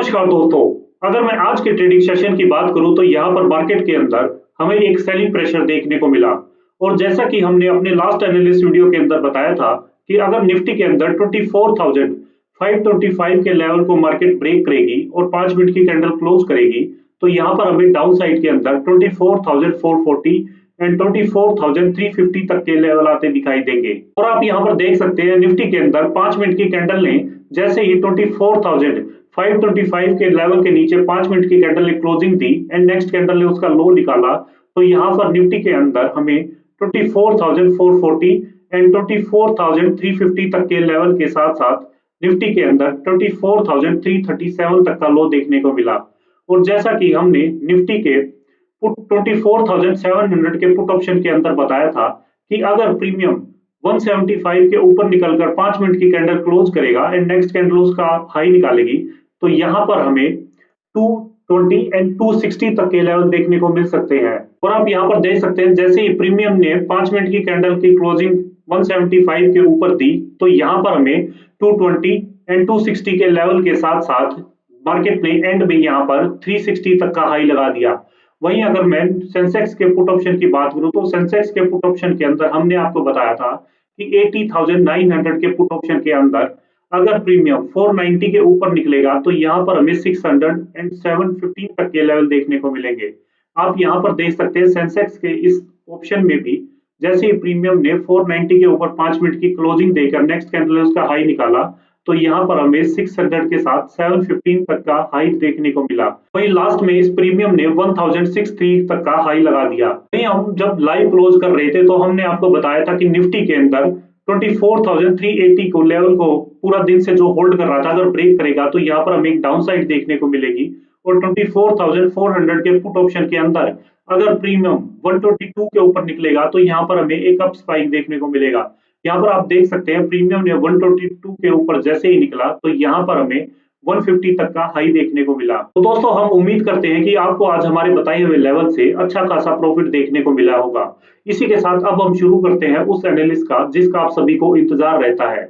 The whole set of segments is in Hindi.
नमस्कार दोस्तों। अगर मैं आज के ट्रेडिंग सेशन की बात करूं तो यहाँ पर मार्केट के अंदर हमें एक सेलिंग प्रेशर देखने को मिला। और जैसा कि हमने अपने लास्ट एनालिस्ट वीडियो के अंदर बताया था कि अगर निफ्टी के अंदर 24,525 के लेवल को मार्केट ब्रेक करेगी और 5 मिनट की कैंडल क्लोज करेगी तो यहाँ पर हमें डाउन साइड के अंदर 24,440 एंड 24,350 तक के लेवल आते दिखाई देंगे। और आप यहाँ पर देख सकते हैं निफ्टी के अंदर 5 मिनट की कैंडल ने जैसे ही 24,525 के लेवल के नीचे 5 मिनट की कैंडल ने closing the and next candle ने उसका लो निकाला तो यहाँ पर निफ्टी के अंदर हमें 24,440 एंड 24,350 तक के लेवल के साथ साथ निफ्टी के अंदर 24,337 तक का लो देखने को मिला। और जैसा कि हमने निफ्टी के 24,700 के पुट ऑप्शन के अंदर बताया था कि अगर प्रीमियम 175 के ऊपर निकलकर 5 मिनट की कैंडल क्लोज करेगा एंड नेक्स्ट कैंडल उसका हाई निकालेगी तो यहाँ पर हमें 220 एंड 260 तक के लेवल देखने को मिल सकते हैं। और आप यहाँ पर देख सकते हैं जैसे ही प्रीमियम ने 5 मिनट की कैंडल की क्लोजिंग 175 के ऊपर दी तो यहाँ पर हमें 220 एंड 260 के लेवल के साथ साथ मार्केट ने एंड में यहाँ पर 360 तक का हाई लगा दिया। वहीं अगर मैं सेंसेक्स के पुट ऑप्शन की बात करूं तो सेंसेक्स के पुट ऑप्शन के अंदर हमने आपको बताया था कि 80,900 के पुट ऑप्शन के अंदर अगर प्रीमियम 490 के ऊपर निकलेगा तो यहाँ पर हमें 600 एंड 715 तक के लेवल देखने को मिलेंगे। आप यहाँ पर देख सकते हैं सेंसेक्स के इस ऑप्शन में भी जैसे ही प्रीमियम ने 490 के ऊपर 5 मिनट की क्लोजिंग देकर नेक्स्ट कैंडल उसका हाई निकाला तो यहाँ पर हमें 600 के साथ 715 तक का हाई देखने को मिला। वहीं लास्ट में इस प्रीमियम ने 1063 तक का हाई लगा दिया। वहीं हम जब लाइव क्लोज कर रहे थे तो हमने आपको बताया था कि निफ्टी के अंदर 24,380 को लेवल को पूरा दिन से जो होल्ड कर रहा था अगर ब्रेक करेगा तो यहाँ पर हमें एक डाउन साइड देखने को मिलेगी। और 24,400 के पुट ऑप्शन के अंदर अगर प्रीमियम 122 के ऊपर निकलेगा तो यहाँ पर हमें एक अप स्पाइक देखने को मिलेगा। यहाँ पर आप देख सकते हैं प्रीमियम ने 122 के ऊपर जैसे ही निकला तो यहाँ पर हमें 150 तक का हाई देखने को मिला। तो दोस्तों हम उम्मीद करते हैं कि आपको आज हमारे बताए हुए लेवल से अच्छा खासा प्रॉफिट देखने को मिला होगा। इसी के साथ अब हम शुरू करते हैं उस एनालिसिस का जिसका आप सभी को इंतजार रहता है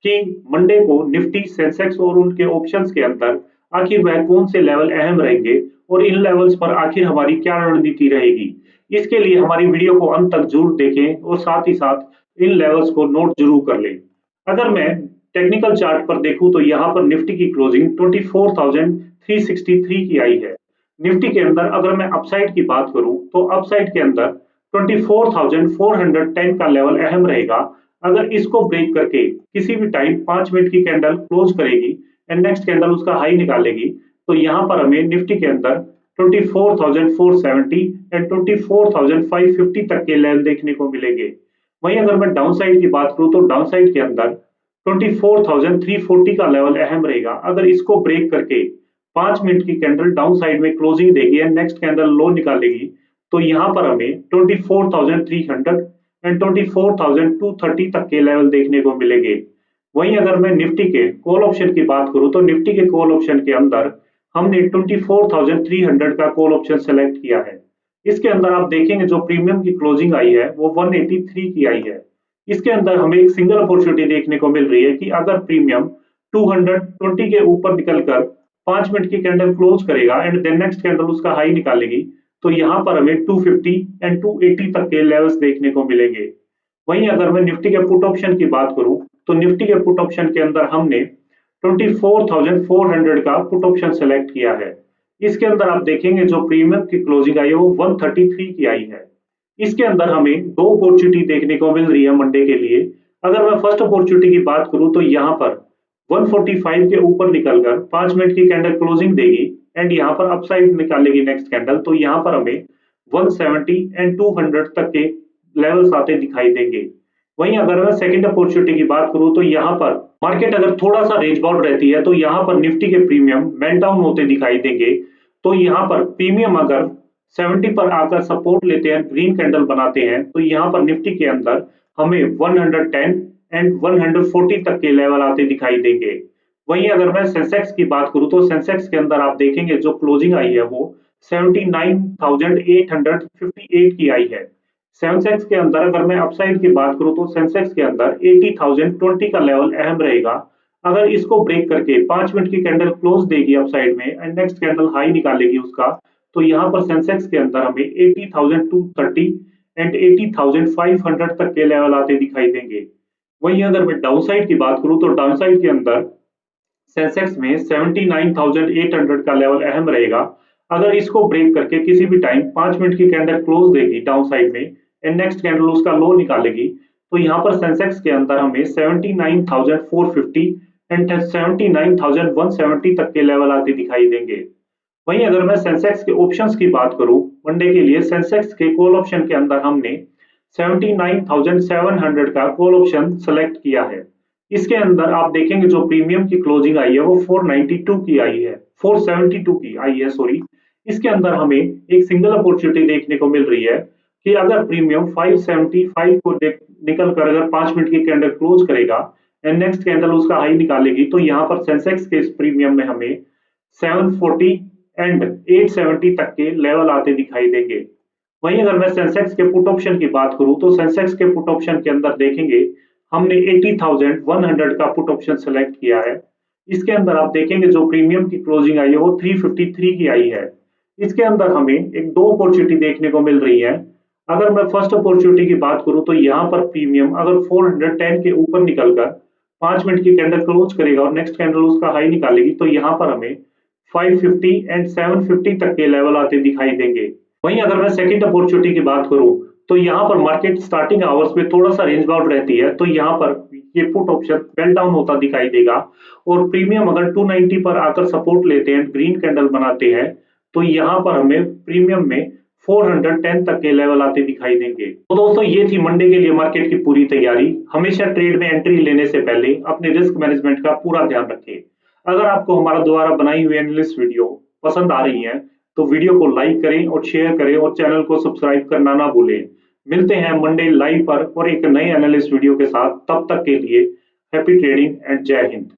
कि मंडे को निफ्टी सेंसेक्स और उनके ऑप्शंस के अंदर आखिर वह कौन से लेवल अहम रहेंगे और इन लेवल्स पर आखिर हमारी क्या रणनीति रहेगी। इसके लिए हमारी वीडियो को अंत तक जरूर देखें और साथ ही साथ इन लेवल्स को नोट जरूर कर लें। अगर मैं टेक्निकल चार्ट पर देखूं तो यहाँ पर निफ्टी की क्लोजिंग 24,363 की आई है। निफ्टी के अंदर अगर मैं अपसाइड की बात करूं तो अपसाइड के अंदर 24,410 का लेवल अहम रहेगा। अगर इसको ब्रेक करके किसी भी टाइम 5 मिनट की कैंडल क्लोज करेगी एंड नेक्स्ट कैंडल उसका हाई निकालेगी तो यहाँ पर हमें निफ्टी के अंदर 24,470 एंड 24,550 तक के लेवल देखने को मिलेंगे। वहीं अगर मैं डाउन साइड की बात करूं तो डाउन साइड के अंदर 24,340 का लेवल अहम रहेगा। अगर इसको ब्रेक करके 5 मिनट की कैंडल डाउन साइड में क्लोजिंग देगी एंड नेक्स्ट कैंडल लो निकालेगी तो यहाँ पर हमें 24,300 एंड 24,230 तक के लेवल देखने को मिलेंगे। वहीं अगर मैं निफ्टी के कॉल ऑप्शन की बात करूं तो निफ्टी के कॉल ऑप्शन के अंदर हमने 24,300 का कॉल ऑप्शन सेलेक्ट किया है। इसके अंदर आप देखेंगे जो प्रीमियम की क्लोजिंग आई है वो 183 की आई है। इसके अंदर हमें एक सिंगल अपॉर्चुनिटी देखने को मिल रही है कि अगर प्रीमियम 220 के ऊपर निकलकर 5 मिनट की कैंडल क्लोज करेगा एंड देन नेक्स्ट कैंडल उसका हाई निकालेगी तो यहाँ पर हमें 250 एंड 280 तक के लेवल्स देखने को मिलेंगे। वहीं अगर मैं निफ्टी के पुट ऑप्शन की बात करूं तो निफ्टी के पुट ऑप्शन के अंदर हमने 24,400 का पुट ऑप्शन सेलेक्ट किया है। इसके अंदर आप देखेंगे जो प्रीमियम की क्लोजिंग आई है वो 133 की आई है। इसके अंदर हमें दो अपॉर्चुनिटी देखने को मिल रही है मंडे के लिए। अगर मैं फर्स्ट अपॉर्चुनिटी की बात करूं तो यहाँ पर 145 के ऊपर निकलकर 5 मिनट की कैंडल क्लोजिंग देगी एंड यहाँ पर अपसाइड निकालेगी नेक्स्ट कैंडल तो यहाँ पर हमें 170 एंड 200 तक के लेवल्स आते दिखाई देंगे। वहीं अगर मैं सेकंड अपॉर्चुनिटी की बात करूं तो यहाँ पर मार्केट अगर थोड़ा सा रेंज बाउंड रहती है तो यहाँ पर निफ्टी के प्रीमियम मेल्ट डाउन होते दिखाई देंगे। तो यहाँ पर प्रीमियम अगर 70 पर आकर सपोर्ट लेते हैं, ग्रीन कैंडल बनाते हैं तो यहाँ पर निफ्टी के अंदर हमें 110 एंड 140 तक के लेवल आते दिखाई देंगे। वहीं अगर मैं सेंसेक्स की बात करूं तो सेंसेक्स के अंदर आप देखेंगे जो क्लोजिंग आई है वो 79,858 की आई है। सेंसेक्स के अंदर अगर मैं अपसाइड की बात करूं तो सेंसेक्स के अंदर 80,020 का लेवल अहम रहेगा। अगर इसको ब्रेक करके 5 मिनट की कैंडल क्लोज देगी अपसाइड में एंड नेक्स्ट कैंडल हाई निकालेगी उसका, तो यहाँ पर सेंसेक्स के अंदर हमें 80,230 एंड 80,500 तक के लेवल आते दिखाई देंगे। वहीं अगर मैं डाउनसाइड की बात करूं तो डाउनसाइड के अंदर सेंसेक्स में 79,800 का लेवल अहम रहेगा। अगर इसको ब्रेक करके किसी भी टाइम 5 मिनट की कैंडल क्लोज देगी डाउन साइड में एंड नेक्स्ट कैंडल उसका लो निकालेगी, तो यहाँ पर सेंसेक्स के अंदर हमें 79,450 एंड 79,170 तक के लेवल आते दिखाई देंगे। वहीं अगर मैं सेंसेक्स के ऑप्शंस की बात करूं मंडे के लिए, सेंसेक्स के कॉल ऑप्शन के अंदर हमने 79,700 का कॉल ऑप्शन सेलेक्ट किया है। इसके अंदर आप देखेंगे जो प्रीमियम की क्लोजिंग आई है वो 492 की आई है, 472 की आई है सॉरी। इसके अंदर हमें एक सिंगल अपॉर्चुनिटी देखने को मिल रही है कि अगर प्रीमियम 575 को निकल कर अगर 5 मिनट की कैंडल क्लोज करेगा एंड नेक्स्ट कैंडल उसका हाई निकालेगी, तो यहाँ पर सेंसेक्स के इस प्रीमियम में हमें 740 एंड 870 तक के लेवल आते दिखाई देंगे। वहीं अगर मैं सेंसेक्स के पुट ऑप्शन की बात करूं तो सेंसेक्स के पुट ऑप्शन के अंदर देखेंगे हमने 80,100 का पुट ऑप्शन सेलेक्ट किया है। इसके अंदर आप देखेंगे जो प्रीमियम की क्लोजिंग आई है वो 353 की आई है। इसके अंदर हमें एक दो अपॉर्चुनिटी देखने को मिल रही है। अगर मैं फर्स्ट अपॉर्चुनिटी की बात करूं तो यहाँ पर प्रीमियम अगर 410 के ऊपर निकलकर 5 मिनट की कैंडल क्लोज करेगा और नेक्स्ट कैंडल उसका हाई निकालेगी, तो यहाँ पर हमें 550 एंड 750 तक के लेवल आते दिखाई देंगे। वहीं अगर मैं सेकंड अपॉर्चुनिटी की बात करूं तो यहाँ पर मार्केट स्टार्टिंग आवर्स में थोड़ा सा रेंज बाउंड रहती है, तो यहाँ पर ये पुट ऑप्शन बेल डाउन होता दिखाई देगा और प्रीमियम अगर 290 पर आकर सपोर्ट लेते हैं, ग्रीन कैंडल बनाते हैं, तो यहाँ पर हमें प्रीमियम में 410 तक के लेवल आते दिखाई देंगे। तो दोस्तों ये थी मंडे के लिए मार्केट की पूरी तैयारी। हमेशा ट्रेड में एंट्री लेने से पहले अपने रिस्क मैनेजमेंट का पूरा ध्यान रखें। अगर आपको हमारा द्वारा बनाई हुई एनालिस्ट वीडियो पसंद आ रही है तो वीडियो को लाइक करें और शेयर करें और चैनल को सब्सक्राइब करना ना भूलें। मिलते हैं मंडे लाइव पर और एक नए एनालिस्ट वीडियो के साथ। तब तक के लिए हैप्पी ट्रेडिंग एंड जय हिंद।